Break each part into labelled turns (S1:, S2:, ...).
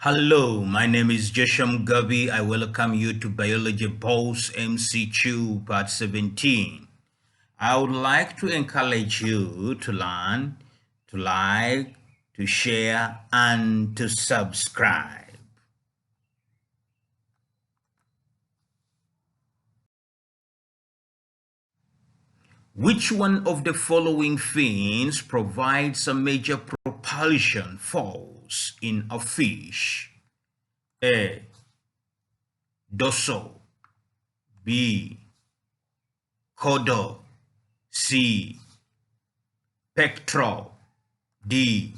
S1: Hello, my name is Joshua Mugabi. I welcome you to Biology Boss MCQ Part 17. I would like to encourage you to learn, to like, to share, and to subscribe. Which one of the following fins provides a major propulsion force in a fish? A. Dorsal. B. Caudal. C. Pectoral. D.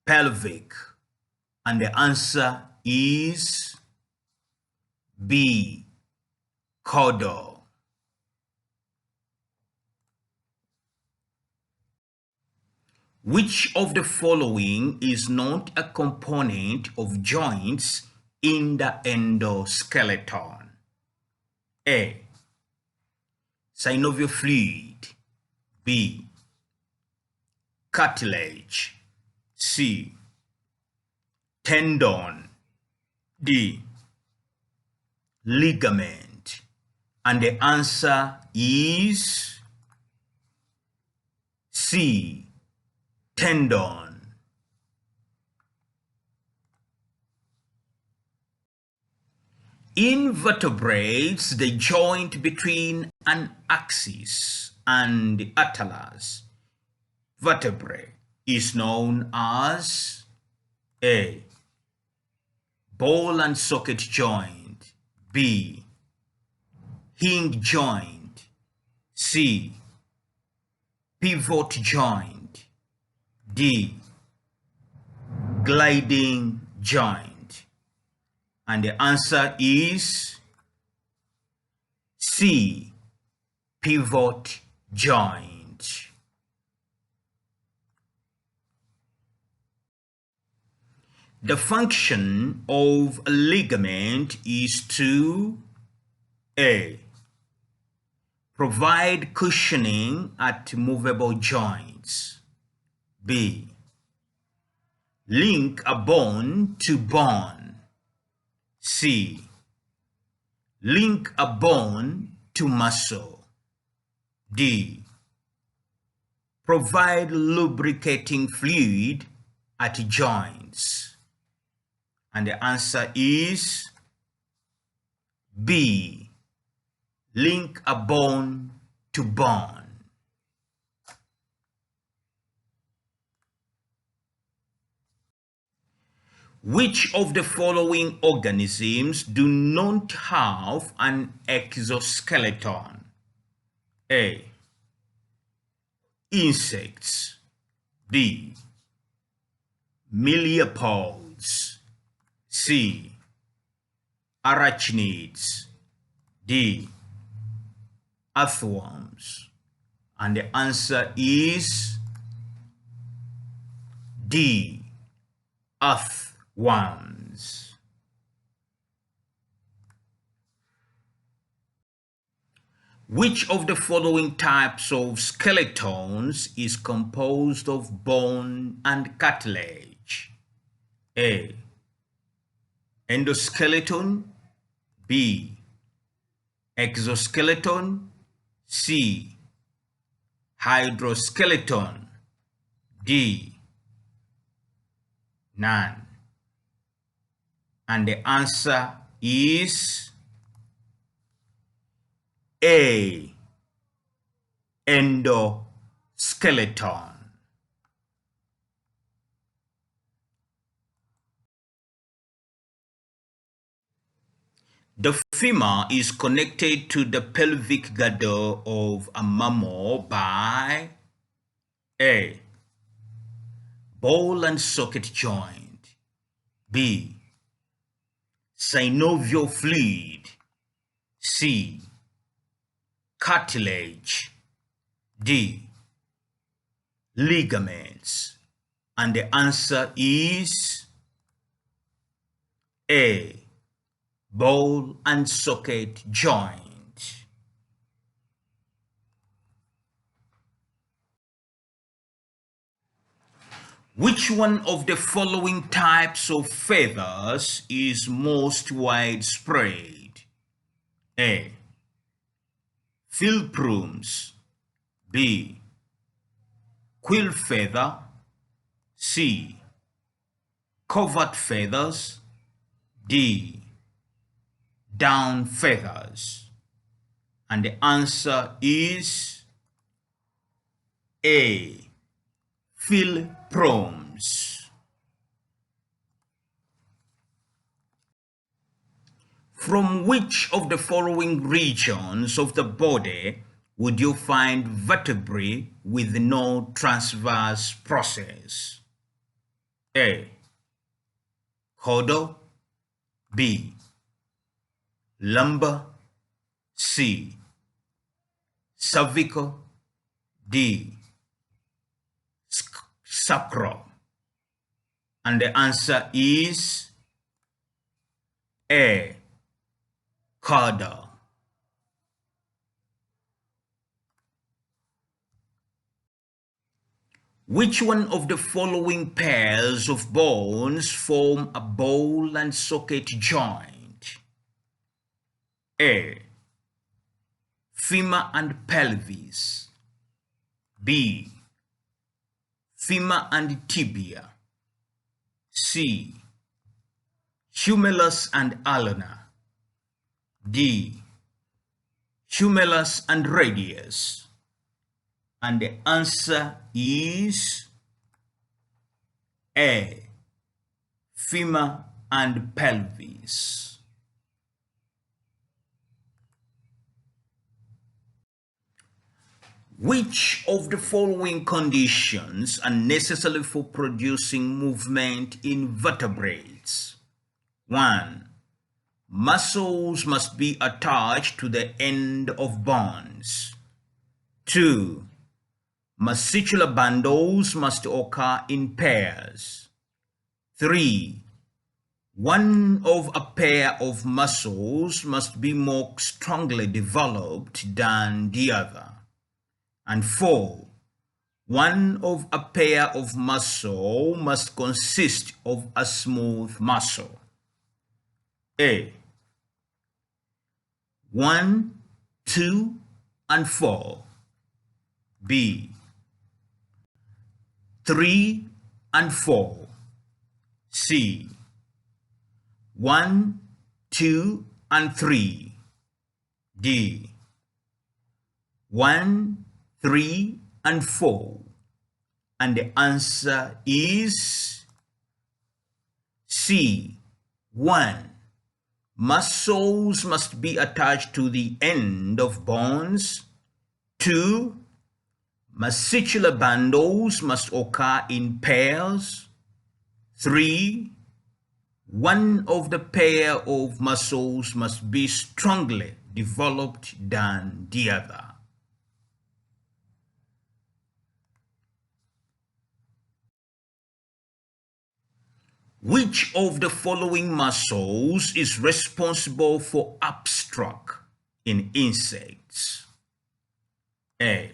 S1: Pelvic. And the answer is B. Caudal. Which of the following is not a component of joints in the endoskeleton? A. Synovial fluid. B. Cartilage. C. Tendon. D. Ligament. And the answer is C. Tendon. In vertebrates, the joint between an axis and the atlas vertebrae is known as A. Ball and socket joint. B. Hinge joint. C. Pivot joint. D. Gliding joint. And the answer is C. Pivot joint. The function of a ligament is to A. Provide cushioning at movable joints. B. Link a bone to bone. C. Link a bone to muscle. D. Provide lubricating fluid at joints. And the answer is B. Link a bone to bone. Which of the following organisms do not have an exoskeleton? A. Insects. B. Milliopods. C. Arachnids. D. Earthworms. And the answer is D. Earthworms. Which of the following types of skeletons is composed of bone and cartilage? A. Endoskeleton. B. Exoskeleton. C. Hydroskeleton. D. None. And the answer is A. Endoskeleton. The femur is connected to the pelvic girdle of a mammal by A. Ball and socket joint. B. Synovial fluid. C. Cartilage. D. Ligaments. And the answer is A. Ball and socket joint. Which one of the following types of feathers is most widespread? A. Field plumes. B. Quill feather. C. Covert feathers. D. Down feathers. And the answer is A. Field plumes. From which of the following regions of the body would you find vertebrae with no transverse process? A. Caudal. B. Lumbar. C. Cervical. D. Sacral. And the answer is A. Caudal. Which one of the following pairs of bones form a ball and socket joint? A. Femur and pelvis. B. Femur and tibia. C. Humerus and ulna. D. Humerus and radius. And the answer is A. Femur and pelvis. Which of the following conditions are necessary for producing movement in vertebrates? 1. Muscles must be attached to the end of bones. 2. Muscular bundles must occur in pairs. 3. One of a pair of muscles must be more strongly developed than the other. And 4. One of a pair of muscle must consist of a smooth muscle. A. 1, 2, and 4. B. 3 and 4. C. 1, 2, and 3. D. 1, 3, and 4. And the answer is C. 1. Muscles must be attached to the end of bones. 2. Muscular bundles must occur in pairs. 3. One of the pair of muscles must be strongly developed than the other. Which of the following muscles is responsible for upstroke in insects? A.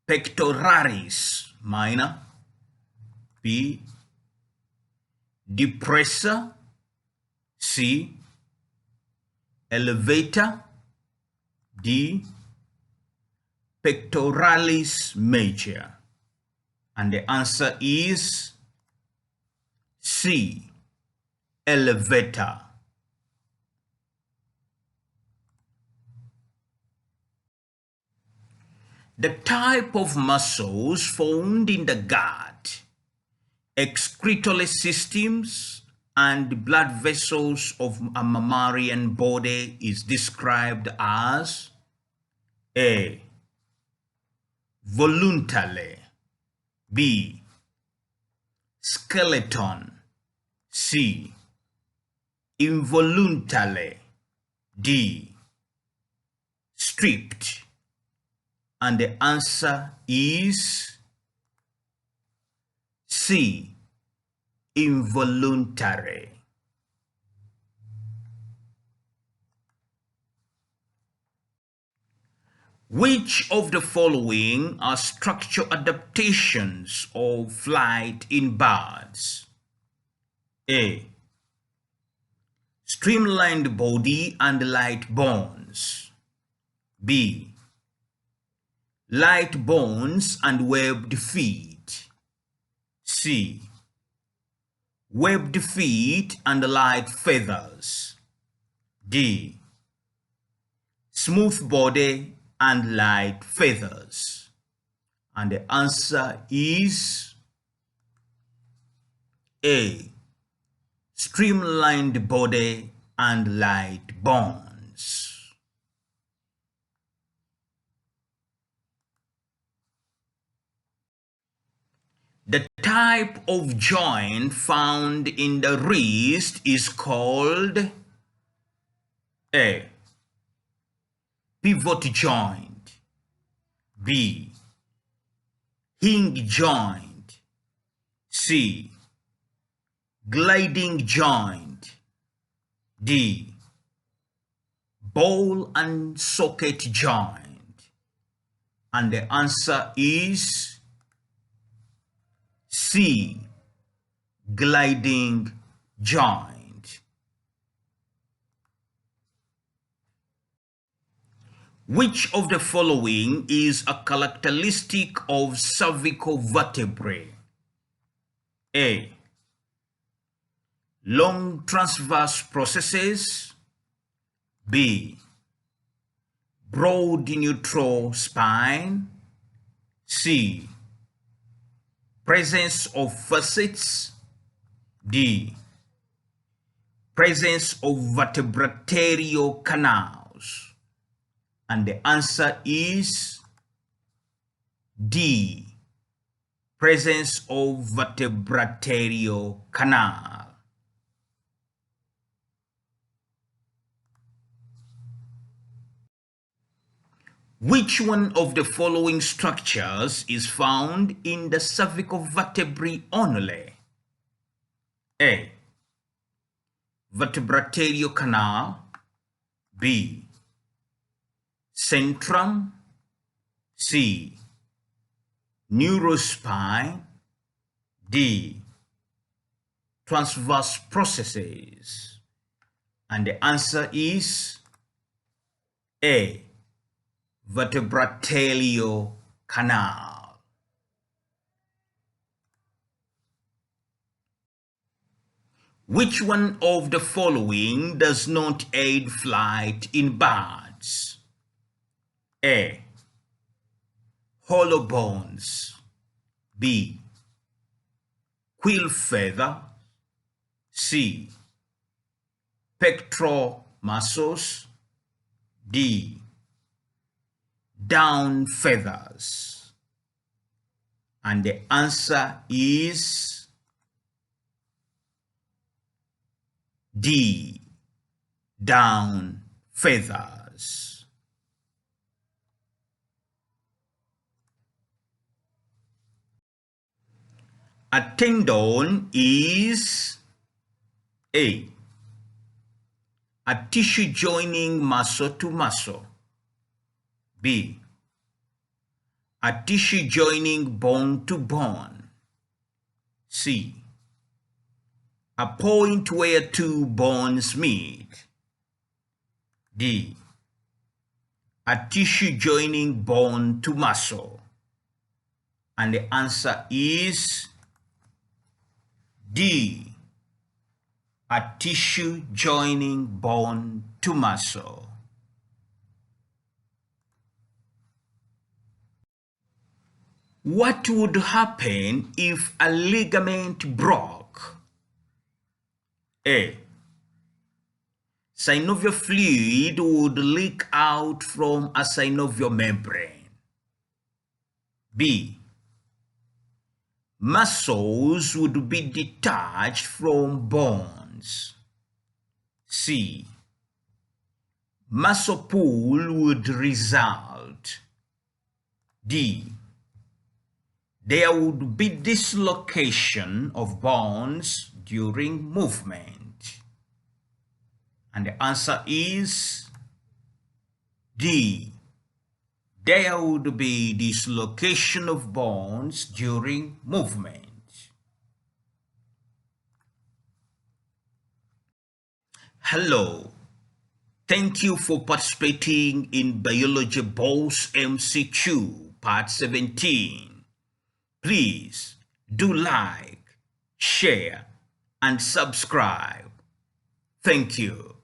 S1: Pectoralis minor. B. Depressor. C. Elevator. D. Pectoralis major. And the answer is C. Elevator. The type of muscles found in the gut, excretory systems, and blood vessels of a mammalian body is described as A. Voluntarily. B. Skeleton. C. Involuntarily. D. Stripped. And the answer is C. Involuntary. Which of the following are structural adaptations of flight in birds? A. Streamlined body and light bones. B. Light bones and webbed feet. C. Webbed feet and light feathers. D. Smooth body and light feathers. And the answer is A. Streamlined body and light bones. The type of joint found in the wrist is called A. Pivot joint. B. Hinge joint. C. Gliding joint. D. Ball and socket joint. And the answer is C. Gliding joint. Which of the following is a characteristic of cervical vertebrae? A. Long transverse processes. B. Broad neutral spine. C. Presence of facets. D. Presence of vertebrarterial canals. And the answer is D. Presence of vertebrarterial canal. Which one of the following structures is found in the cervical vertebrae only? A. Vertebrarterial canal. B. Centrum. C. Neurospine. D. Transverse processes. And the answer is A. Vertebrarterial canal. Which one of the following does not aid flight in birds? A. Hollow bones. B. Quill feather. C. Pectoral muscles. D. Down feathers. And the answer is D. Down feathers. A tendon is A. A tissue joining muscle to muscle. B. A tissue joining bone to bone. C. A point where two bones meet. D. A tissue joining bone to muscle. And the answer is D. A tissue joining bone to muscle. What would happen if a ligament broke? A. Synovial fluid would leak out from a synovial membrane. B. Muscles would be detached from bones. C. Muscle pull would result. D. There would be dislocation of bones during movement. And the answer is D. there would be dislocation of bones during movement. Hello, thank you for participating in Biology Boss MCQ Part 17. Please do like, share, and subscribe. Thank you.